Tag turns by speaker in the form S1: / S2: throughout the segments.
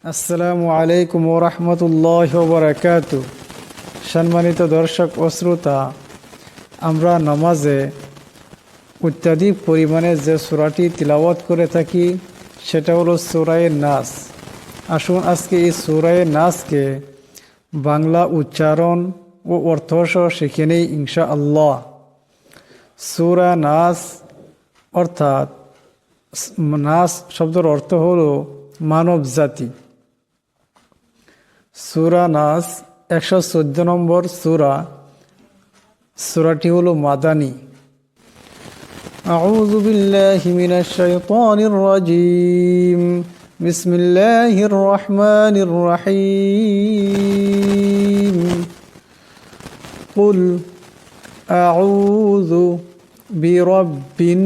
S1: আসসালামু আলাইকুম ওয়া রাহমাতুল্লাহি ওয়া বারাকাতুহু। সম্মানিত দর্শক ও শ্রোতা, আমরা নামাজে অত্যাধিক পরিমাণে যে সূরাটি তিলাওয়াত করে থাকি সেটা হলো সূরা নাস। আসুন আজকে এই সূরা নাসকে বাংলা উচ্চারণ ও অর্থসহ শিখে নেই ইনশাআল্লাহ। সূরা নাস অর্থাৎ নাস শব্দের অর্থ হলো মানব জাতি। সূরা নাস 114 নম্বর সূরাটি হলো মাদানী। আউযু বিল্লাহি মিনাশ শাইতানির রাজীম। বিসমিল্লাহির রহমানির রহিম। কুল আউযু বিরাব্বিন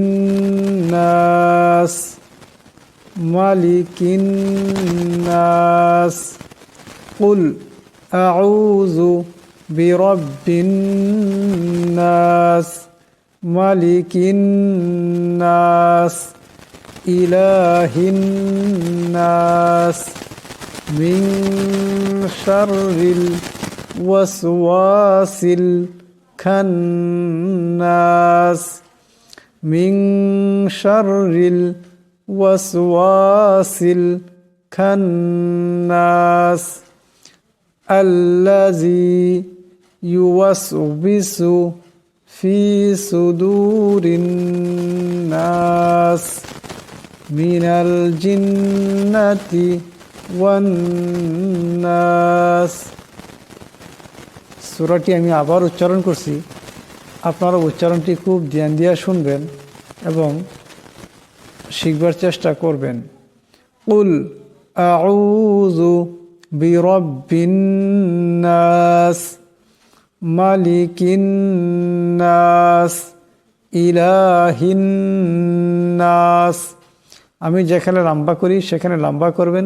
S1: নাস মালিকিন নাস। قل أعوذ برب الناس ملك الناس إله الناس من شر الوسواس الخناس من شر الوسواس الخناس الذي يوسوس في صدور الناس من الجنة والناس। সূরাটি আমি আবার উচ্চারণ করছি, আপনারা উচ্চারণটি খুব ধ্যান দিয়ে শুনবেন এবং শিখবার চেষ্টা করবেন। কুল আউযু বিরাব্বিন নাস মালিকিন নাস ইলাহিন নাস। আমি যেখানে লম্বা করি সেখানে লম্বা করবেন,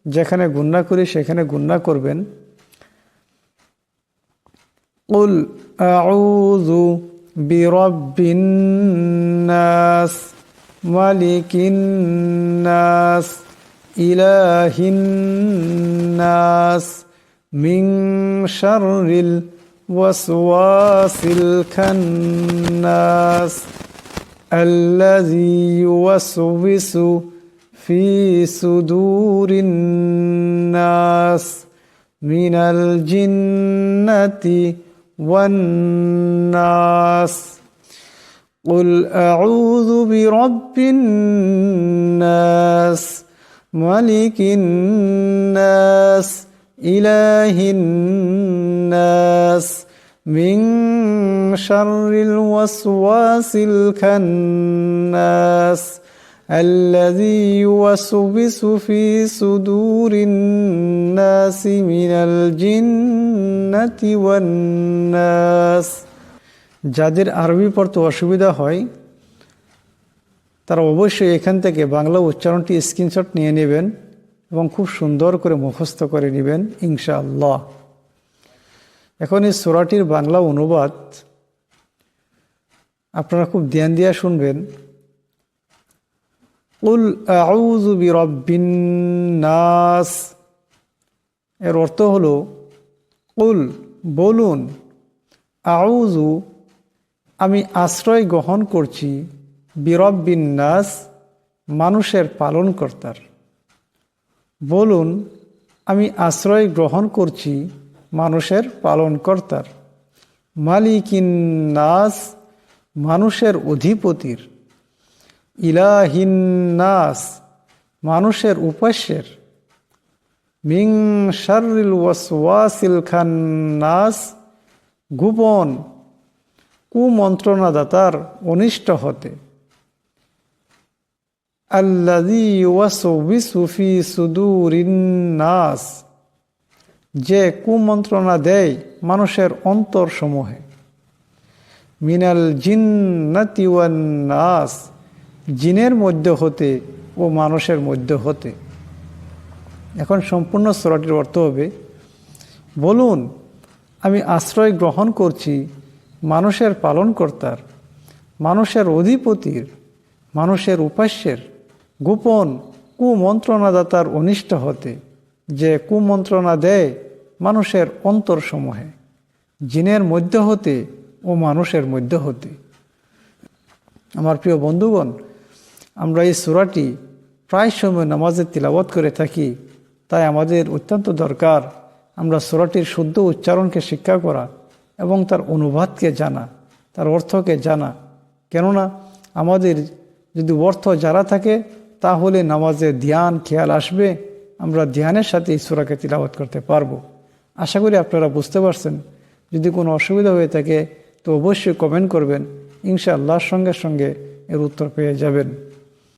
S1: যেখানে গুণনা করি সেখানে গুণনা করবেন। কুল আউযু বিরাব্বিন নাস মালিকিন নাস ইলাহিন নাস মিন শাররিল ওয়াসওয়াসিল খান্নাস আল্লাযী ইউওয়াসওয়িসু ফি সুদুরিন নাস মিনাল জিন্নাতি ওয়ান নাস। قل أعوذ برب الناس ملك الناس إله الناس من شر الوسواس الخناس الذي يوسوس في صدور الناس من الجنة والناس। যাদের আরবি পড়তে অসুবিধা হয় তারা অবশ্যই এখান থেকে বাংলা উচ্চারণটি স্ক্রিনশট নিয়ে নেবেন এবং খুব সুন্দর করে মুখস্থ করে নেবেন ইনশাআল্লাহ। এখন এই সূরাটির বাংলা অনুবাদ আপনারা খুব ধ্যান দিয়ে শুনবেন। কুল আউযু বিরাব্বিন নাস এর অর্থ হলো কুল বলুন, আউযু আমি আশ্রয় গ্রহণ করছি, বিরাব্বিন নাস মানুষের পালনকর্তার। বলুন আমি আশ্রয় গ্রহণ করছি মানুষের পালনকর্তার। মালিকিন নাস মানুষের অধিপতির। ইলাহিন নাস মানুষের উপাস্যের। মিন শাররিল ওয়াসওয়াসিল খান্নাস গোপন কুমন্ত্রণাদাতার অনিষ্ট হতে। আল্লাযী ইউওয়াসওয়িসু ফি সুদুরিন নাস যে কুমন্ত্রণা দেয় মানুষের অন্তরসমূহে। মিনাল জিন্নাতি ওয়ান নাস জিনের মধ্যে হতে ও মানুষের মধ্যে হতে। এখন সম্পূর্ণ সূরাটির অর্থ হবে, বলুন আমি আশ্রয় গ্রহণ করছি মানুষের পালনকর্তার, মানুষের অধিপতির, মানুষের উপাস্যের, গোপন কুমন্ত্রণাদাতার অনিষ্ট হতে। যে কুমন্ত্রণা দেয় মানুষের অন্তরসমূহে, জিনের মধ্য হতে ও মানুষের মধ্য হতে। আমার প্রিয় বন্ধুগণ, আমরা এই সূরাটি প্রায় সময় নামাজে তিলাওয়াত করে থাকি, তাই আমাদের অত্যন্ত দরকার আমরা সূরাটির শুদ্ধ উচ্চারণকে শিক্ষা করা এবং তার অনুবাদকে জানা, তার অর্থকে জানা। কেননা আমাদের যদি অর্থ জানা থাকে তাহলে নামাজে ধ্যান খেয়াল আসবে, আমরা ধ্যানের সাথে এই সূরাকে তিলাওয়াত করতে পারবো। আশা করি আপনারা বুঝতে পারছেন। যদি কোনো অসুবিধা হয়ে থাকে তো অবশ্যই কমেন্ট করবেন, ইনশাআল্লাহ সঙ্গে সঙ্গে এর উত্তর পেয়ে যাবেন।